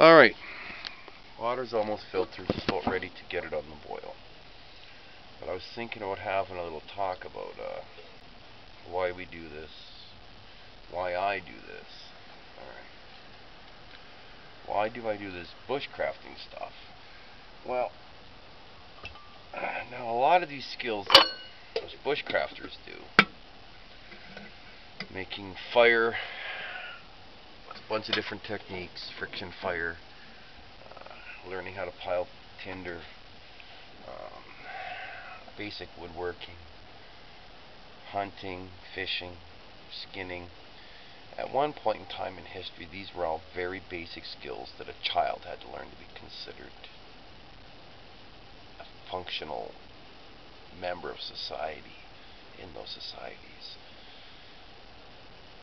Alright, water's almost filtered, just about ready to get it on the boil. But I was thinking about having a little talk about why we do this, why I do this. Alright, why do I do this bushcrafting stuff? Well, now a lot of these skills those bushcrafters do, making fire, a bunch of different techniques, friction fire, learning how to pile tinder, basic woodworking, hunting, fishing, skinning. At one point in time in history, these were all very basic skills that a child had to learn to be considered a functional member of society in those societies.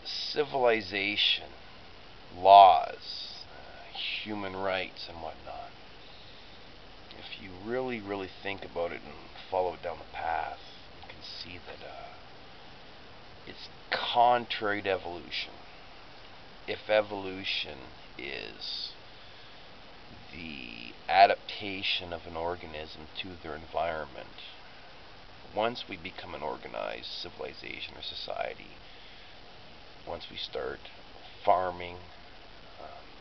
Civilization, laws, human rights and whatnot. If you really think about it and follow it down the path, you can see that it's contrary to evolution. If evolution is the adaptation of an organism to their environment, once we become an organized civilization or society, once we start farming,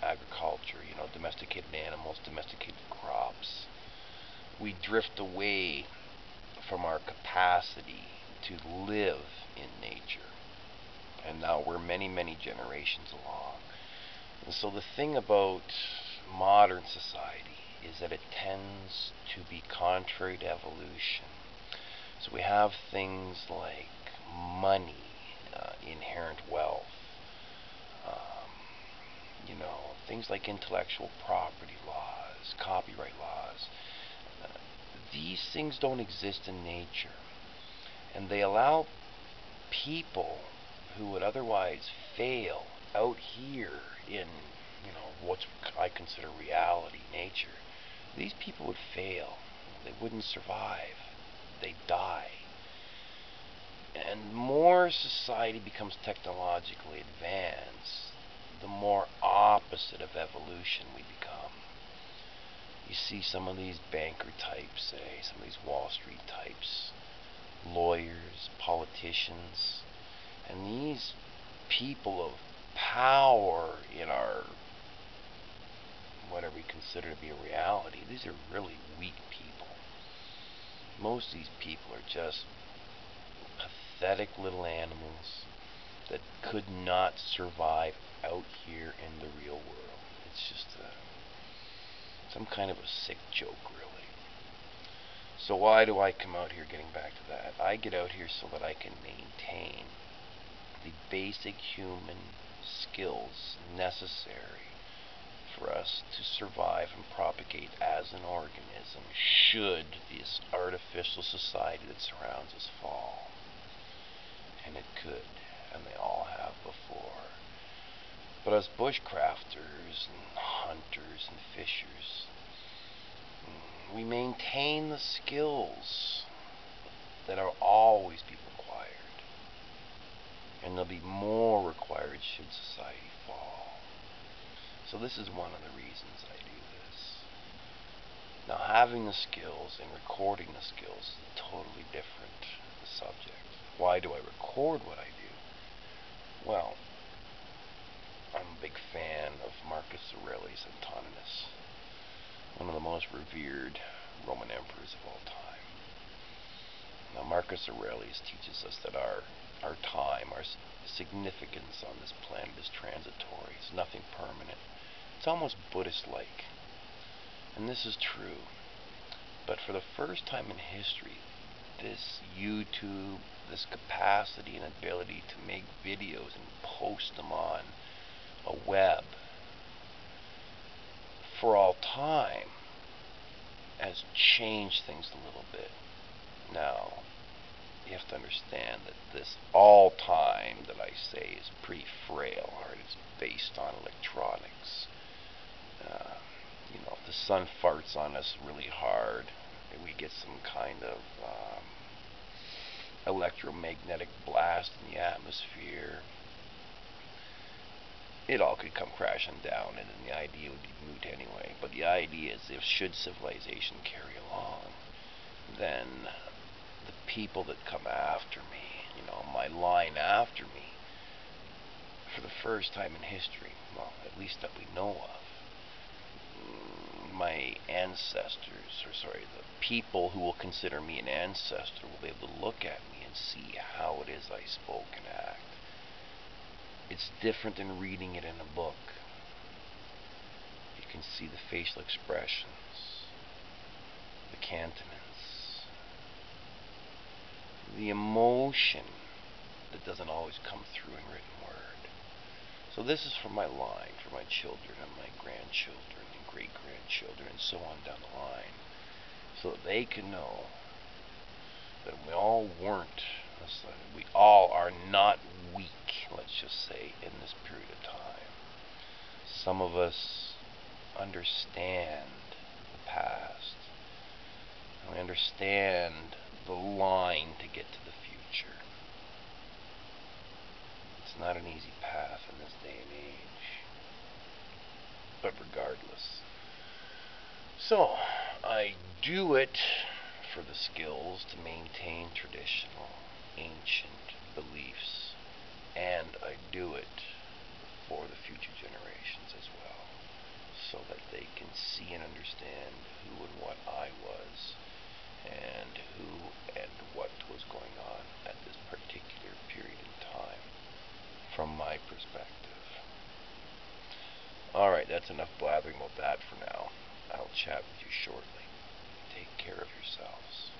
agriculture, domesticated animals, domesticated crops, we drift away from our capacity to live in nature. And now we're many generations along. And so the thing about modern society is that it tends to be contrary to evolution. So we have things like money, inherent wealth, things like intellectual property laws, copyright laws. These things don't exist in nature, and they allow people who would otherwise fail out here in, what I consider reality, nature. These people would fail. They wouldn't survive. They'd die. And more society becomes technologically advanced, the more opposite of evolution we become. You see some of these banker types, some of these Wall Street types, lawyers, politicians, and these people of power in our, whatever we consider to be a reality, these are really weak people. Most of these people are just pathetic little animals that could not survive out here in the real world. It's just some kind of a sick joke, really. So why do I come out here, getting back to that? I get out here so that I can maintain the basic human skills necessary for us to survive and propagate as an organism should this artificial society that surrounds us fall. And it could, and they all have before. But as bushcrafters and hunters and fishers, we maintain the skills that will always be required. And there'll be more required should society fall. So this is one of the reasons I do this. Now, having the skills and recording the skills is a totally different subject. Why do I record what I do? Well, I'm a big fan of Marcus Aurelius Antoninus, one of the most revered Roman emperors of all time. Now, Marcus Aurelius teaches us that our time, our significance on this planet is transitory. It's nothing permanent. It's almost Buddhist-like. And this is true. But for the first time in history, this YouTube, this capacity and ability to make videos and post them on a web for all time has changed things a little bit. Now, you have to understand that this all time that I say is pretty frail, or it's based on electronics. If the sun farts on us really hard, we get some kind of electromagnetic blast in the atmosphere. it all could come crashing down, and then the idea would be moot anyway. But the idea is, if should civilization carry along, then the people that come after me, my line after me, for the first time in history, well, at least that we know of, my ancestors, the people who will consider me an ancestor, will be able to look at me and see how it is I spoke and act. It's different than reading it in a book. You can see the facial expressions, the countenance, the emotion that doesn't always come through in written word. So this is for my line, for my children and my grandchildren and great-grandchildren and so on down the line, so that they can know that we all are not weak, let's just say, in this period of time. Some of us understand the past, and we understand the line to get to the future. It's not an easy path in this day and age, but regardless. So, I do it for the skills to maintain traditional, ancient beliefs, and I do it for the future generations as well, so that they can see and understand who and what I was, and who and what was going on at this particular period in time, from my perspective. Alright, that's enough blathering about that for now. I'll chat with you shortly. Take care of yourselves.